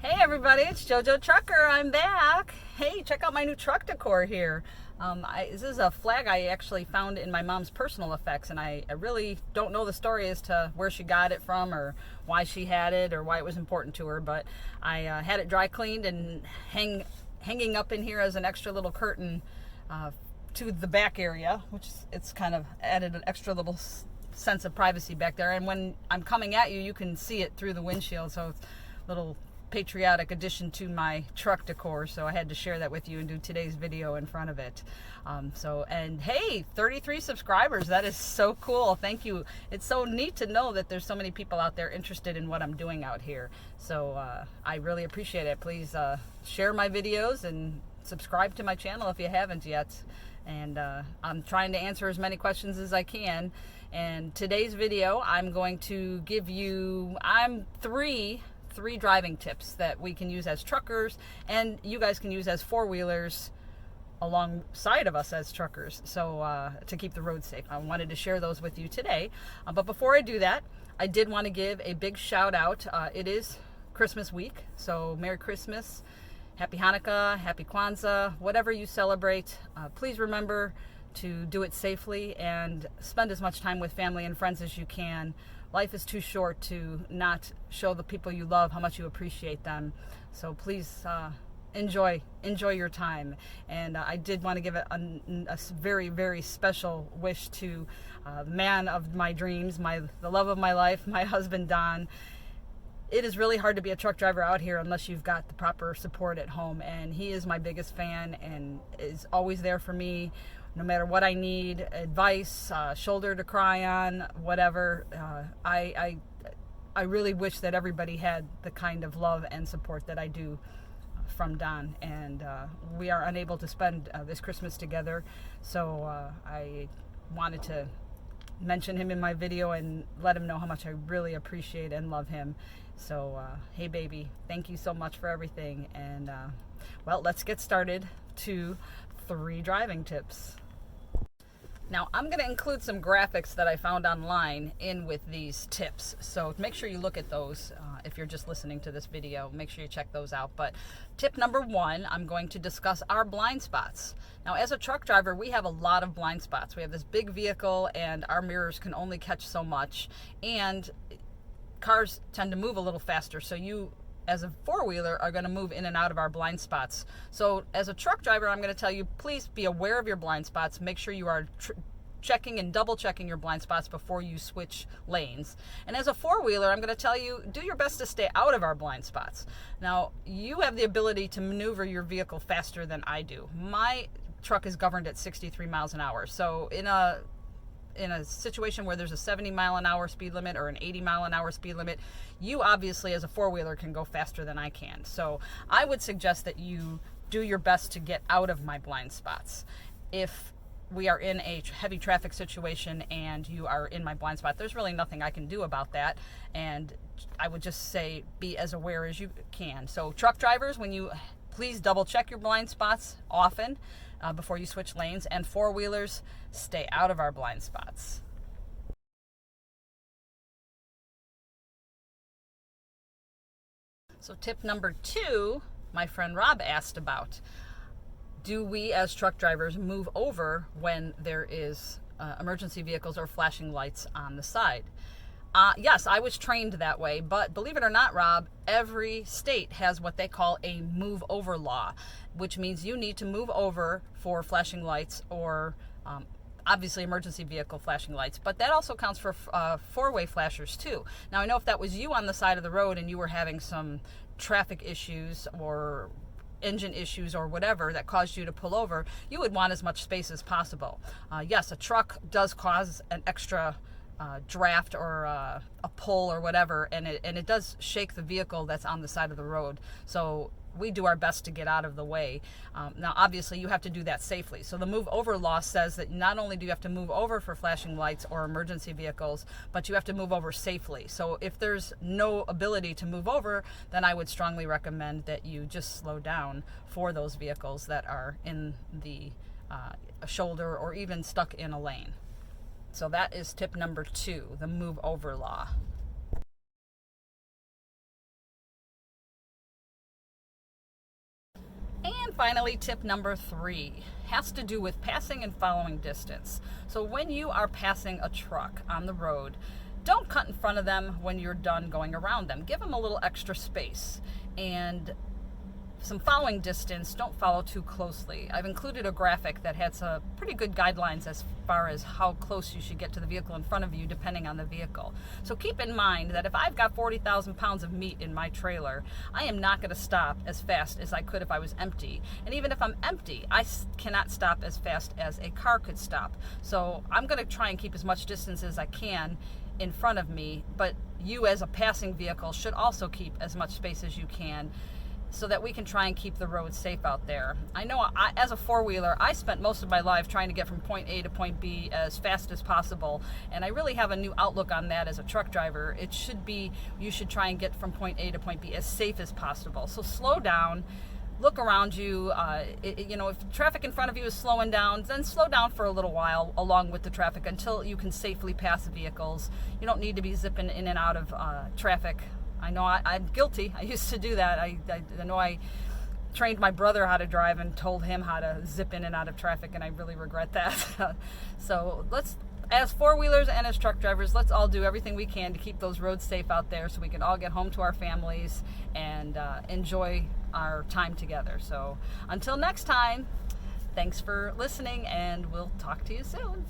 Hey everybody, it's JoJo Trucker. I'm back. Hey, check out my new truck decor here. This is a flag I actually found in my mom's personal effects, and I really don't know the story as to where she got it from or why she had it or why it was important to her, but I had it dry cleaned and hanging up in here as an extra little curtain to the back area, which it's kind of added an extra little sense of privacy back there. And when I'm coming at you, you can see it through the windshield, so it's a little patriotic addition to my truck decor, so I had to share that with you and do today's video in front of it. And hey, 33 subscribers, that is so cool. Thank you. It's so neat to know that there's so many people out there interested in what I'm doing out here, so I really appreciate it. Please share my videos and subscribe to my channel if you haven't yet. And I'm trying to answer as many questions as I can. And today's video, I'm going to give you three driving tips that we can use as truckers, and you guys can use as four-wheelers alongside of us as truckers, so to keep the road safe. I wanted to share those with you today. But before I do that, I did want to give a big shout out. It is Christmas week, so Merry Christmas, Happy Hanukkah, Happy Kwanzaa, whatever you celebrate. Please remember to do it safely and spend as much time with family and friends as you can. Life is too short to not show the people you love how much you appreciate them. So please enjoy your time. And I did want to give a very, very special wish to the man of my dreams, the love of my life, my husband, Don. It is really hard to be a truck driver out here unless you've got the proper support at home, and he is my biggest fan and is always there for me no matter what I need, advice, shoulder to cry on, whatever. I really wish that everybody had the kind of love and support that I do from Don, and we are unable to spend this Christmas together, so I wanted to mention him in my video and let him know how much I really appreciate and love him. So hey baby, thank you so much for everything. And well, let's get started to 3 driving tips. Now, I'm going to include some graphics that I found online in with these tips, so make sure you look at those. If you're just listening to this video, make sure you check those out. But tip number 1, I'm going to discuss our blind spots. Now, as a truck driver, we have a lot of blind spots. We have this big vehicle, and our mirrors can only catch so much, and cars tend to move a little faster, so you as a four-wheeler are going to move in and out of our blind spots. So as a truck driver, I'm going to tell you, please be aware of your blind spots. Make sure you are checking and double checking your blind spots before you switch lanes. And as a four-wheeler, I'm going to tell you, do your best to stay out of our blind spots. Now, you have the ability to maneuver your vehicle faster than I do. My truck is governed at 63 miles an hour. So in a situation where there's a 70-mile-an-hour speed limit or an 80-mile-an-hour speed limit, you obviously as a four-wheeler can go faster than I can. So I would suggest that you do your best to get out of my blind spots. If we are in a heavy traffic situation and you are in my blind spot, there's really nothing I can do about that. And I would just say be as aware as you can. So truck drivers, please double check your blind spots often before you switch lanes, and four-wheelers, stay out of our blind spots. So tip number 2, my friend Rob asked about: do we as truck drivers move over when there is emergency vehicles or flashing lights on the side? Yes, I was trained that way, but believe it or not, Rob, every state has what they call a move over law, which means you need to move over for flashing lights or obviously emergency vehicle flashing lights, but that also counts for four-way flashers too. Now, I know if that was you on the side of the road and you were having some traffic issues or engine issues or whatever that caused you to pull over, you would want as much space as possible. Yes, a truck does cause an extra draft or a pull or whatever, and it does shake the vehicle that's on the side of the road. So we do our best to get out of the way. Now, obviously, you have to do that safely. So the move over law says that not only do you have to move over for flashing lights or emergency vehicles, but you have to move over safely. So if there's no ability to move over, then I would strongly recommend that you just slow down for those vehicles that are in the shoulder or even stuck in a lane. So that is tip number 2, the move over law. And finally, tip number 3 has to do with passing and following distance. So when you are passing a truck on the road, don't cut in front of them when you're done going around them. Give them a little extra space. And some following distance, don't follow too closely. I've included a graphic that has some pretty good guidelines as far as how close you should get to the vehicle in front of you depending on the vehicle. So keep in mind that if I've got 40,000 pounds of meat in my trailer, I am not going to stop as fast as I could if I was empty. And even if I'm empty, I cannot stop as fast as a car could stop. So I'm going to try and keep as much distance as I can in front of me, but you as a passing vehicle should also keep as much space as you can, so that we can try and keep the roads safe out there. I know as a four-wheeler, I spent most of my life trying to get from point A to point B as fast as possible, and I really have a new outlook on that as a truck driver. It should be, you should try and get from point A to point B as safe as possible. So slow down, look around you. If traffic in front of you is slowing down, then slow down for a little while along with the traffic until you can safely pass vehicles. You don't need to be zipping in and out of traffic. I know I'm guilty. I used to do that. I know I trained my brother how to drive and told him how to zip in and out of traffic, and I really regret that. So let's, as four-wheelers and as truck drivers, let's all do everything we can to keep those roads safe out there so we can all get home to our families and enjoy our time together. So until next time, thanks for listening, and we'll talk to you soon.